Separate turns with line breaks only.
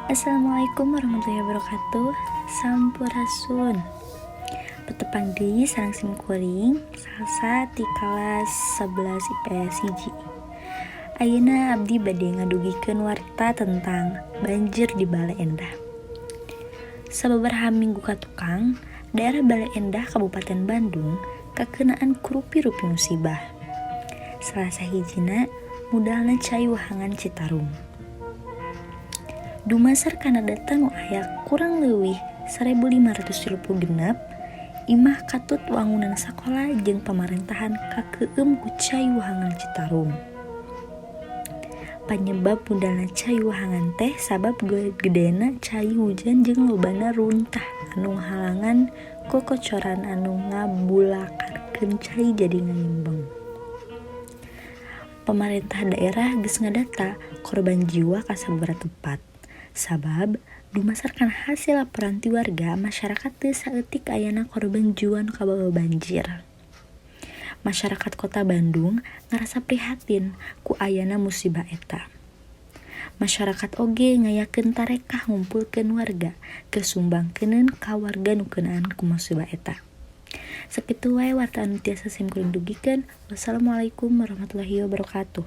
Assalamualaikum warahmatullahi wabarakatuh. Sampurasun. Petepang deui sareng simkuring Salsa ti kelas 11 IPS 1. Ayeuna abdi bade ngadugikeun warta tentang banjir di Bale Endah. Sababaraha minggu ka tukang, daerah Bale Endah Kabupaten Bandung kakeunaan ku rupi-rupi musibah. Salah sahijina mudalna Cai Wahangan Citarum. Dumasar kana data nu aya kurang leuwih 1536 imah katut wangunan sakola jeung pamarentahan kakeueum ku Cai Wahangan Citarum. Panyebab budalna Cai Wahangan teh sabab gedena cai hujan jeung lobana runtah anu halangan kokocoran anu ngabulakarkeun cai jadi ngaimbang. Pemerintah daerah geus ngadata korban jiwa ka sababaraha tempat. Sabab dumasarkan hasil laporan ti warga, masyarakat teu saeutik ayana korban jiwa nu kabawa banjir. Masyarakat Kota Bandung ngarasa prihatin ku ayana musibah eta. Masyarakat oge ngayakeun tarekah ngumpulkeun warga keur sumbangkeuneun ka warga nu keunaan ku musibah eta. Sakitu wae warta anu tiasa simkuring dugikeun. Wassalamualaikum warahmatullahi wabarakatuh.